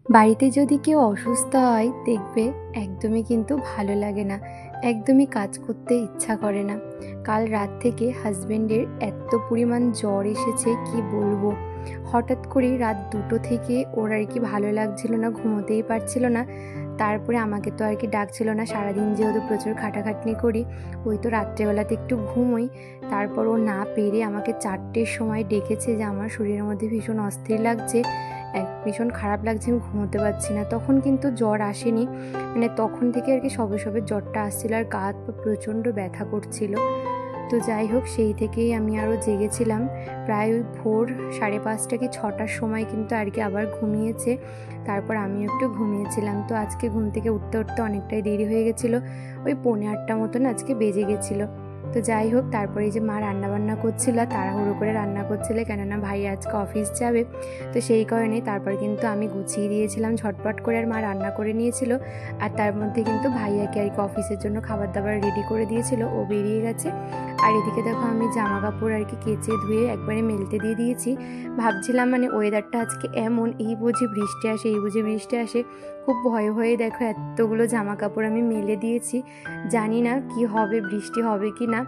বাড়িতে যদি কেউ অসুস্থ হয় দেখবে একদমই কিন্তু ভালো লাগে না, একদমই কাজ করতে ইচ্ছা করে না। কাল রাত থেকে হাজবেন্ডের এত পরিমাণ জ্বর এসেছে কি বলবো। হঠাৎ করেই রাত 2টো থেকে ওর আর কি ভালো লাগছিল না, ঘুমোতেই পারছিল না। তারপরে আমাকে তো আর কি ডাকছিল না, সারাদিন যেহেতু প্রচুর খাটাখাটনি করি, ওই তো রাত্রেবেলাতে একটু ঘুমোই। তারপর ও না পেরে আমাকে 4টের সময় ডেকেছে যে আমার শরীরের মধ্যে ভীষণ অস্থির লাগছে, ভীষণ খারাপ লাগছে, আমি ঘুমোতে পারছি না। তখন কিন্তু জ্বর আসেনি, মানে তখন থেকে আর কি সবে সবে জ্বরটা আসছিল, আর গা হাত পা প্রচণ্ড ব্যথা করছিল। তো যাই হোক, সেই থেকেই আমি আরও জেগেছিলাম। প্রায় ওই ভোর 5:30 কি 6টার সময় কিন্তু আর কি আবার ঘুমিয়েছে। তারপর আমিও একটু ঘুমিয়েছিলাম। তো আজকে ঘুম থেকে উঠতে উঠতে অনেকটাই দেরি হয়ে গেছিলো, ওই 7:45 মতন আজকে বেজে গেছিলো। তো যাই হোক, তারপরে এই যে মা রান্নাবান্না করছিল, তাড়াহুড়ো করে রান্না করছিল, কেননা ভাই আজকে অফিস যাবে। তো সেই কারণে তারপর কিন্তু আমি গুছিয়ে দিয়েছিলাম ঝটপট করে, আর মা রান্না করে নিয়েছিল। আর তার মধ্যে কিন্তু ভাইয়াকে আর কি অফিসের জন্য খাবার দাবার রেডি করে দিয়েছিল, ও বেরিয়ে গেছে। আর এদিকে দেখো আমি জামা কাপড় আর কি কেচে ধুয়ে একবারে মেলতে দিয়ে দিয়েছি। ভাবছিলাম মানে ওয়েদারটা আজকে এমন, এই বুঝি বৃষ্টি আসে, এই বুঝি বৃষ্টি আসে, খুব ভয়ে ভয়ে দেখো এতগুলো জামা কাপড় আমি মেলে দিয়েছি। জানি না কি হবে, বৃষ্টি হবে কি না।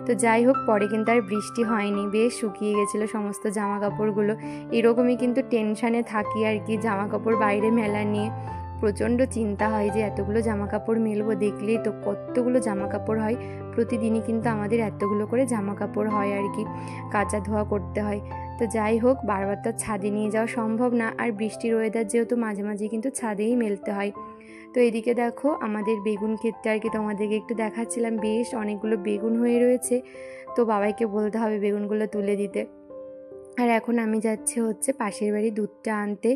তো যাই হোক, পরে কিন্তু আর বৃষ্টি হয়নি, বেশ শুকিয়ে গেছিলো সমস্ত জামা কাপড়গুলো। এরকমই কিন্তু টেনশানে থাকি আর কি জামা কাপড় বাইরে মেলা নিয়ে। প্রচণ্ড চিন্তা হয় যে এতগুলো জামা কাপড় মেলবো, দেখলেই তো কতগুলো জামা কাপড় হয়। প্রতিদিনই কিন্তু আমাদের এতগুলো করে জামা কাপড় হয় আর কি, কাচা ধোয়া করতে হয়। তো যাই হোক, বারবার তো ছাদে নিয়ে যাওয়া সম্ভব না, আর বৃষ্টির ওয়েদার যেহেতু মাঝে মাঝে কিন্তু ছাদেই মেলতে হয়। তো এদিকে দেখো আমাদের বেগুন ক্ষেতটা আর কি তোমাদেরকে একটু দেখাচ্ছিলাম, বেশ অনেকগুলো বেগুন হয়ে রয়েছে। তো বাবাইকে বলতে হবে বেগুনগুলো তুলে দিতে। আর এখন আমি যাচ্ছি হচ্ছে পাশের বাড়ি দুধটা আনতে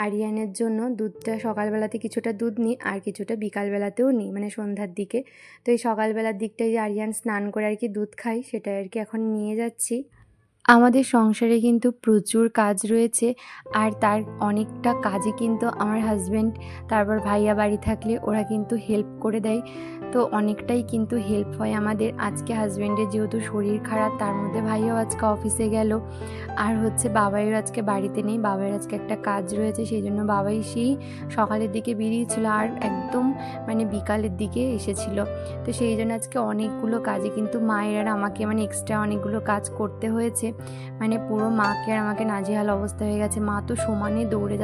আরিয়ানের জন্য। দুধটা সকালবেলাতে কিছুটা দুধ নিই, আর কিছুটা বিকালবেলাতেও নিই, মানে সন্ধ্যার দিকে। তো এই সকালবেলার দিকটাই যে আরিয়ান স্নান করে আর কি দুধ খাই, সেটা আর কি এখন নিয়ে যাচ্ছি। আমাদের সংসারে কিন্তু প্রচুর কাজ রয়েছে, আর তার অনেকটা কাজে কিন্তু আমার হাজব্যান্ড, তারপর ভাইয়া বাড়ি থাকলে ওরা কিন্তু হেল্প করে দেয়। তো অনেকটাই কিন্তু হেল্প হয় আমাদের। আজকে হাজব্যান্ডের যেহেতু শরীর খারাপ, তার মধ্যে ভাইয়াও আজকে অফিসে গেল, আর হচ্ছে বাবাইও আজকে বাড়িতে নেই, বাবাইয়ের আজকে একটা কাজ রয়েছে, সেই জন্য বাবাই সেই সকালের দিকে বেরিয়েছিল আর একদম মানে বিকালের দিকে এসেছিল। তো সেই জন্য আজকে অনেকগুলো কাজে কিন্তু মায়ের আর আমাকে মানে এক্সট্রা অনেকগুলো কাজ করতে হয়েছে। মানে পুরো মাকে আর আমাকে নাজেহাল অবস্থা হয়ে গেছে। মা তো সমানে দৌড়ে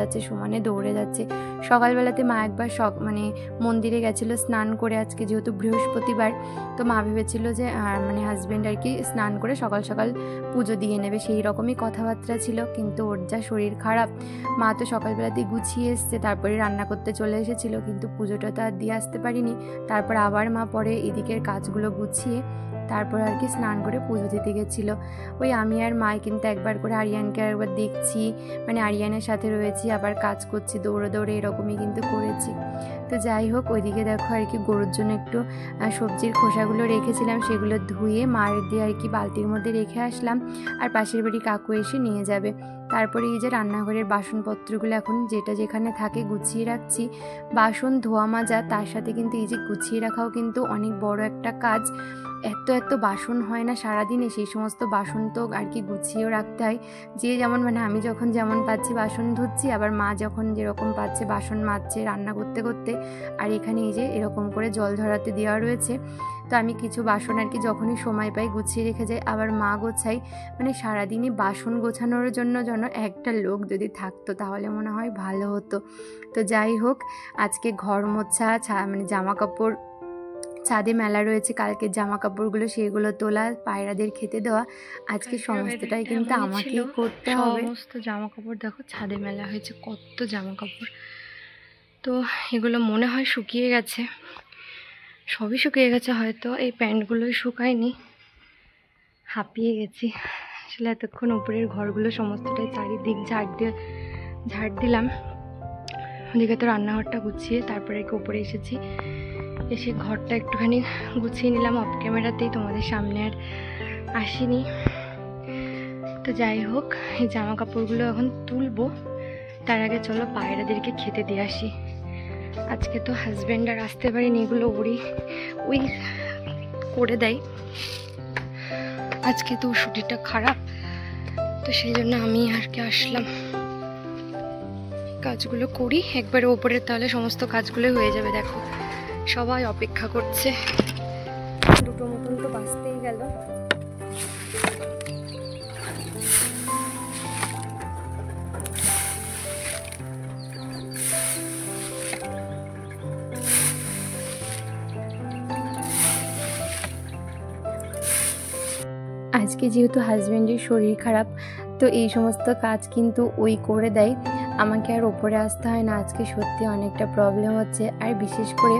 যাচ্ছে। সকালবেলাতে মা একবার মানে মন্দিরে গেছিলো স্নান করে, আজকে যেহেতু বৃহস্পতিবার, তো মা ভেবেছিল যে মানে হাজব্যান্ড আর কি স্নান করে সকাল সকাল পুজো দিয়ে নেবে, সেই রকমই কথাবার্তা ছিল। কিন্তু ওর যা শরীর খারাপ, মা তো সকালবেলাতেই গুছিয়ে এসছে, তারপরে রান্না করতে চলে এসেছিলো, কিন্তু পুজোটা তো আর দিয়ে আসতে পারিনি। তারপর আবার মা পরে এদিকের কাজগুলো গুছিয়ে তারপর আর কি স্নান করে পুজো দিতে গেছিলো। ওই আমি আর মাই কিন্তু একবার করে আরিয়ানকে একবার দেখছি, মানে আরিয়ানের সাথে রয়েছি, আবার কাজ করছি, দৌড়ে দৌড়ে এরকমই কিন্তু করেছি। তো যাই হোক, ওইদিকে দেখো আর কি গরুর জন্য একটু সবজির খোসাগুলো রেখেছিলাম, সেগুলো ধুয়ে মার দিয়ে আর কি বালতির মধ্যে রেখে আসলাম, আর পাশের বাড়ি কাকু এসে নিয়ে যাবে। তারপরে এই যে রান্নাঘরের বাসনপত্রগুলো এখন যেটা যেখানে থাকে গুছিয়ে রাখছি। বাসন ধোয়া মাজা, তার সাথে কিন্তু এই যে গুছিয়ে রাখাও কিন্তু অনেক বড় একটা কাজ। এত বাসন হয় না সারাদিনে, সেই সমস্ত বাসন তো আর কি গুছিয়েও রাখতে হয়। যে যেমন, মানে আমি যখন যেমন পাচ্ছি বাসন ধুচ্ছি, আবার মা যখন যেরকম পাচ্ছে বাসন মাজছে রান্না করতে করতে। আর এখানে এই যে এরকম করে জল ঝরাতে দেওয়া রয়েছে। তো আমি কিছু বাসন আর কি যখনই সময় পাই গুছিয়ে রেখে যাই, আবার মা গোছাই। মানে সারাদিনই বাসন গোছানোর জন্য যেন একটা লোক যদি থাকতো তাহলে মনে হয় ভালো হতো। তো যাই হোক, আজকে ঘর মোছা, মানে জামা কাপড় ছাদে মেলা রয়েছে, কালকে জামা কাপড়গুলো সেগুলো তোলা, পায়রাদের খেতে দেওয়া, আজকে সমস্তটাই কিন্তু আমাকেই করতে হবে। সমস্ত জামা কাপড় দেখো ছাদে মেলা হয়েছে, কত জামা কাপড়। তো এগুলো মনে হয় শুকিয়ে গেছে, সবই শুকিয়ে গেছে, হয়তো এই প্যান্টগুলোই শুকায়নি। হাঁপিয়ে গেছি আসলে, এতক্ষণ উপরের ঘরগুলো সমস্তটাই চারিদিক ঝাড় দিলাম। ওদিকে তো রান্নাঘরটা গুছিয়ে তারপরে উপরে এসেছি, এসে ঘরটা একটুখানি গুছিয়ে নিলাম অফ ক্যামেরাতেই, তোমাদের সামনে আর আসিনি। তো যাই হোক, এই জামা কাপড়গুলো এখন তুলবো, তার আগে চলো পায়রাদেরকে খেতে দিয়ে আসি। আজকে তো হাজব্যান্ড আর আসতে পারিনি, এগুলো ওই করে দেয়। আজকে তো ছুটিটা খারাপ, তো সেই জন্য আমি আর কি আসলাম। কাজগুলো করি একবারে ওপরের, তাহলে সমস্ত কাজগুলো হয়ে যাবে। দেখো সবাই অপেক্ষা করছে, 2টো মতন তো বাজতেই গেল। আজকে যেহেতু হাজব্যান্ডের শরীর খারাপ, তো এই সমস্ত কাজ কিন্তু ওই করে দেয়, আমাকে আর ওপরে আসতে হয় না। আজকে সত্যি অনেকটা প্রবলেম হচ্ছে, আর বিশেষ করে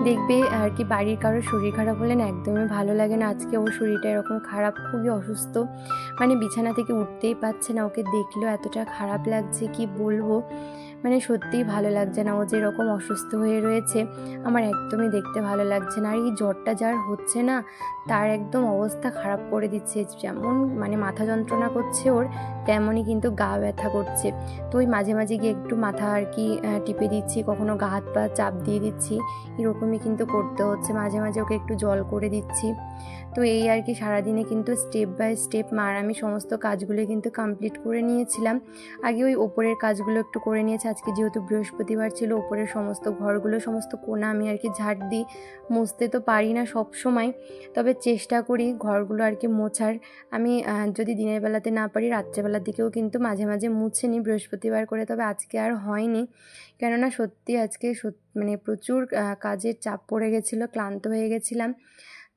দেখবে আর কি বাড়ির কারোর শরীর খারাপ হলে না একদমই ভালো লাগে না। আজকে ওর শরীরটা এরকম খারাপ, খুবই অসুস্থ, মানে বিছানা থেকে উঠতেই পারছে না। ওকে দেখলেও এতটা খারাপ লাগছে কি বলবো, মানে সত্যিই ভালো লাগছে না। ও যেরকম অসুস্থ হয়ে রয়েছে আমার একদমই দেখতে ভালো লাগছে না। আর এই জ্বরটা যার হচ্ছে না, তার একদম অবস্থা খারাপ করে দিচ্ছে। যেমন মানে মাথা যন্ত্রণা করছে ওর, তেমনই কিন্তু গা ব্যথা করছে। তো ওই মাঝে মাঝে গিয়ে একটু মাথা আর কি টিপে দিচ্ছি, কখনো গা হাত পা চাপ দিয়ে দিচ্ছি, এরকমই কিন্তু করতে হচ্ছে। মাঝে মাঝে ওকে একটু জল করে দিচ্ছি। তো এই আর কি সারাদিনে কিন্তু স্টেপ বাই স্টেপ আমি সমস্ত কাজগুলো কিন্তু কমপ্লিট করে নিয়েছিলাম। আগে ওই ওপরের কাজগুলো একটু করে নিয়েছি। আজকে যেহেতু বৃহস্পতিবার ছিল, ওপরের সমস্ত ঘরগুলো, সমস্ত কোণা আমি আর কি ঝাড় দিই। মুছতে তো পারি না সব সময়, তবে চেষ্টা করি ঘরগুলো আর কি মোছার। আমি যদি দিনের বেলাতে না পারি, রাত্রেবেলার দিকেও কিন্তু মাঝে মাঝে মুছে নিই বৃহস্পতিবার করে। তবে আজকে আর হয়নি, কেননা সত্যি আজকে মানে প্রচুর কাজের চাপ পড়ে গেছিলো, ক্লান্ত হয়ে গেছিলাম।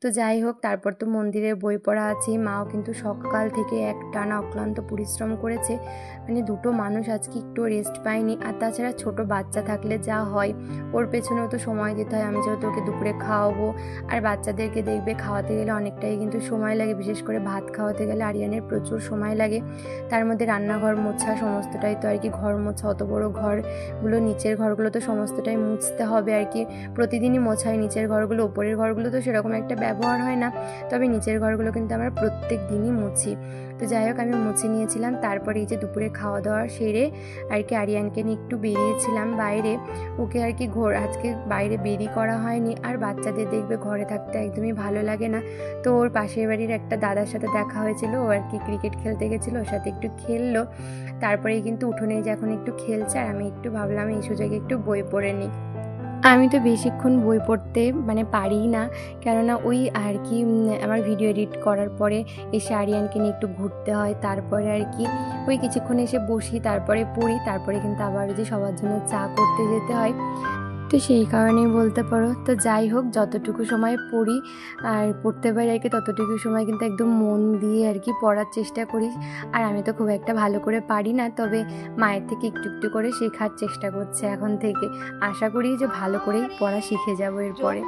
তো যাই হোক, তারপর তো মন্দিরের বই পড়া আছে। মাও কিন্তু সকাল থেকে একটানা অক্লান্ত পরিশ্রম করেছে, মানে 2টো মানুষ আজকে একটু রেস্ট পায়নি। আর তাছাড়া ছোট বাচ্চা থাকলে যা হয়, ওর পেছনেও তো সময় দিতে হয়। আমি যেহেতু ওকে দুপুরে খাওয়াবো, আর বাচ্চাদেরকে দেখবে খাওয়াতে গেলে অনেকটাই কিন্তু সময় লাগে, বিশেষ করে ভাত খাওয়াতে গেলে আরিয়ানের প্রচুর সময় লাগে। তার মধ্যে রান্নাঘর মোছা, সমস্তটাই তো আর কি ঘর মোছা, অত বড় ঘরগুলো, নিচের ঘরগুলো তো সমস্তটাই মুছতে হবে আর কি। প্রতিদিনই মোছাই নিচের ঘরগুলো, উপরের ঘরগুলো তো সেরকম একটা ব্যবহার হয় না, তবে নিচের ঘরগুলো কিন্তু আমরা প্রত্যেক দিনই মুছি। তো যাই হোক, আমি মুছে নিয়েছিলাম। তারপরে এই যে দুপুরে খাওয়া দাওয়া সেরে আর কি আরিয়ানকে নিয়ে একটু বেরিয়েছিলাম বাইরে। ওকে আর কি আজকে বাইরে বেরি করা হয়নি। আর বাচ্চাদের দেখবে ঘরে থাকতে একদমই ভালো লাগে না। তো ওর পাশের বাড়ির একটা দাদার সাথে দেখা হয়েছিল, ও আর কি ক্রিকেট খেলতে গেছিলো, ওর সাথে একটু খেললো। তারপরেই কিন্তু উঠোনে যে এখন একটু খেলছে, আর আমি একটু ভাবলাম এই সুযোগে একটু বই পড়ে নিই। আমি তো বেশিক্ষণ বই পড়তে মানে পারি না, কেননা ওই আর কি আমার ভিডিও এডিট করার পরে এসে আরিয়ানকে নিয়ে একটু ঘুরতে হয়। তারপরে আর কি ওই কিছুক্ষণ এসে বসি, তারপরে পড়ি, তারপরে কিন্তু আবার যে সবার জন্য চা করতে যেতে হয়। তো সেই কারণেই বলতে পারো। তো যাই হোক, যতটুকু সময় পড়ি আর পড়তে পারি আর কি, ততটুকু সময় কিন্তু একদম মন দিয়ে আর কি পড়ার চেষ্টা করি। আর আমি তো খুব একটা ভালো করে পারি না, তবে মায়ের থেকে একটু একটু করে শেখার চেষ্টা করছি এখন থেকে। আশা করি যে ভালো করেই পড়া শিখে যাবো এরপরে।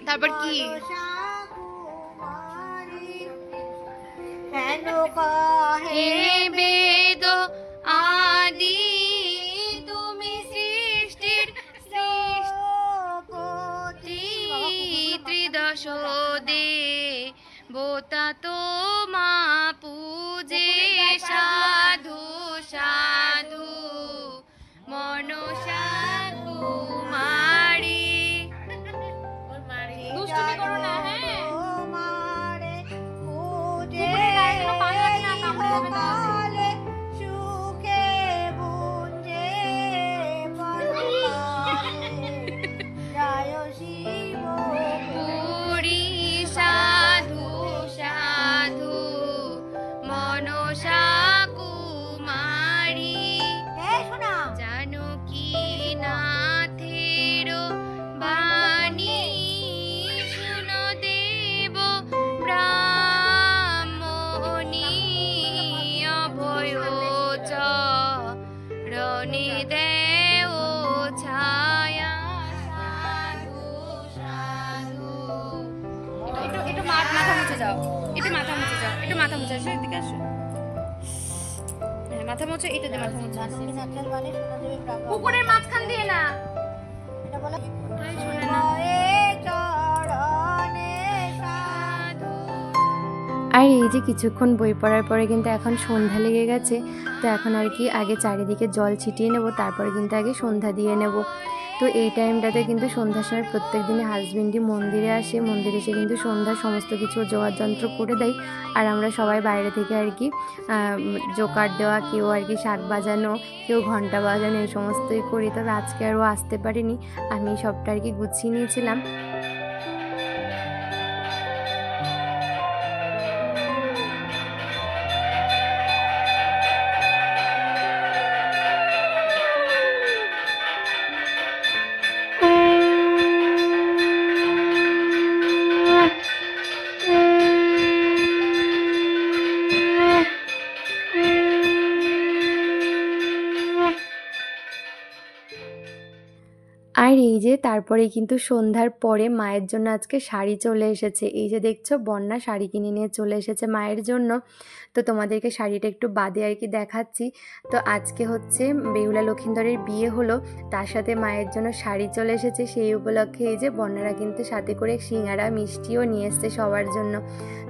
তারপর কি হে বেদ আদি তুমি সৃষ্টির সৃষ্টি ত্রিদশ দেবতা তোমা পূজে সাধু সাধু মনসা কুমারী। দুষ্টুমি করো না, হ্যাঁ সাধু সাধু মনসা কুমারী জানকী নাথের বাণী শুনো দেব ব্রাহ্মণী অভয় চরণে দেও ছায়া সাধু সাধু। একটু মাথা মুছে যাও, একটু মাথা মুছে যাও, একটু মাথা মুছে আসো, এদিকে আসো, মাথা মুছে, এটা দিয়ে মাথা মুছে। পুকুরের মাঝখান দিয়ে না, এটা বলো ওটাই শোনে না। আর এই যে কিছুক্ষণ বই পড়ার পরে কিন্তু এখন সন্ধ্যা লেগে গেছে। তো এখন আর কি আগে চারিদিকে জল ছিটিয়ে নেব, তারপরে কিন্তু আগে সন্ধ্যা দিয়ে নেব। তো এই টাইমটাতে কিন্তু সন্ধ্যার সময় প্রত্যেক দিনই হাজবেন্ডই মন্দিরে আসে, মন্দিরে এসে কিন্তু সন্ধ্যার সমস্ত কিছু জোগাড় যন্ত্র করে দেয়। আর আমরা সবাই বাইরে থেকে আর কি জোগাড় দেওয়া, কেউ আর কি শাক বাজানো, কেউ ঘন্টা বাজানো, এই সমস্তই করি। তবে আজকে আরও আসতে পারিনি, আমি সবটা আর কি গুছিয়ে নিয়েছিলাম। আর এই যে তারপরে কিন্তু সন্ধ্যার পরে মায়ের জন্য আজকে শাড়ি চলে এসেছে। এই যে দেখছো বন্যা শাড়ি কিনে নিয়ে চলে এসেছে মায়ের জন্য। তো তোমাদেরকে শাড়িটা একটু বাদে আর কি দেখাচ্ছি। তো আজকে হচ্ছে বেহুলা লক্ষিন্দরের বিয়ে হলো, তার সাথে মায়ের জন্য শাড়ি চলে এসেছে। সেই উপলক্ষে এই যে বন্যারা কিন্তু সাথে করে সিঙ্গারা মিষ্টিও নিয়ে এসছে সবার জন্য।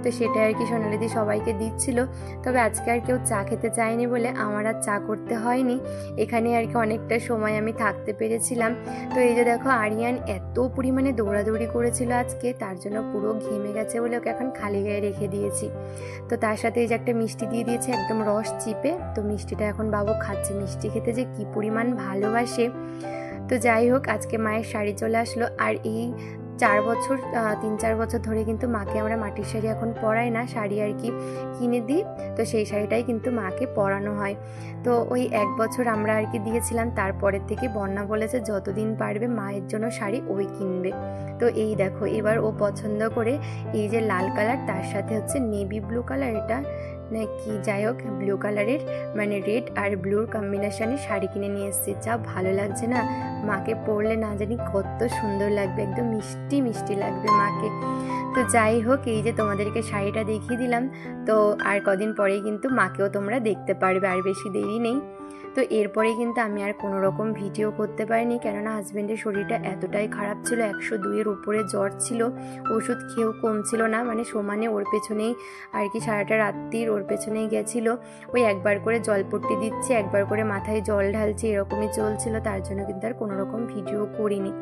তো সেটা আর কি সোনালিদি সবাইকে দিচ্ছিল। তবে আজকে আর কেউ চা খেতে চায়নি বলে আমার আর চা করতে হয়নি, এখানে আর কি অনেকটা সময় আমি থাকতে পেরেছিলাম। তো এই যে দেখো আরিয়ান এত পরিমাণে দৌড়াদৌড়ি করেছিল আজকে, তার জন্য পুরো ঘেমে গেছে বলে ওকে এখন খালি গায়ে রেখে দিয়েছি। তো তার সাথে এই যে একটা মিষ্টি দিয়ে দিয়েছে একদম রস চিপে। তো মিষ্টিটা এখন বাবু খাচ্ছে, মিষ্টি খেতে যে কি পরিমাণ ভালোবাসে। তো যাই হোক আজকে মায়ের শাড়ি চলে আসলো। আর এই 3-4 বছর ধরে কিন্তু মাকে আমরা মাটির শাড়ি এখন পরাই না, শাড়ি আর কি কিনে দিই। তো সেই শাড়িটাই কিন্তু মাকে পরানো হয়। তো ওই 1 বছর আমরা আর কি দিয়েছিলাম, তারপরের থেকে বন্যা বলেছে যতদিন পারবে মায়ের জন্য শাড়ি ওই কিনবে। তো এই দেখো এবার ও পছন্দ করে এই যে লাল কালার, তার সাথে হচ্ছে নেভি ব্লু কালার, এটা নাকি যাই হোক ব্লু কালারের মানে রেড আর ব্লুর কম্বিনেশনে শাড়ি কিনে নিয়ে এসেছে। যা ভালো লাগছে না, মাকে পরলে না জানি কত সুন্দর লাগবে, একদম মিষ্টি মিষ্টি লাগবে মাকে। তো যাই হোক এই যে তোমাদেরকে শাড়িটা দেখিয়ে দিলাম। তো আর কদিন পরেই কিন্তু মাকেও তোমরা দেখতে পারবে, আর বেশি দেরি নেই। তো এরপরে কিন্তু আমি আর কোনো রকম ভিডিও করতে পারিনি, কেননা হাজব্যান্ডের শরীরটা এতটাই খারাপ ছিল, 102-এর উপরে জ্বর ছিল, ওষুধ খেয়েও কমছিল না, মানে সমানে ওর পেছনেই আর কি সারাটা রাত্রির ওর পেছনেই গেছিলো। ওই একবার করে জলপট্টি দিচ্ছে, একবার করে মাথায় জল ঢালছে, এরকমই চলছিল, তার জন্য কিন্তু আর কোনো রকম ভিডিও করিনি।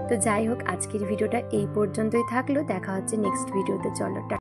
তো যাই হোক আজকের ভিডিওটা এই পর্যন্তই থাকলো, দেখা হচ্ছে নেক্সট ভিডিওতে। চলো।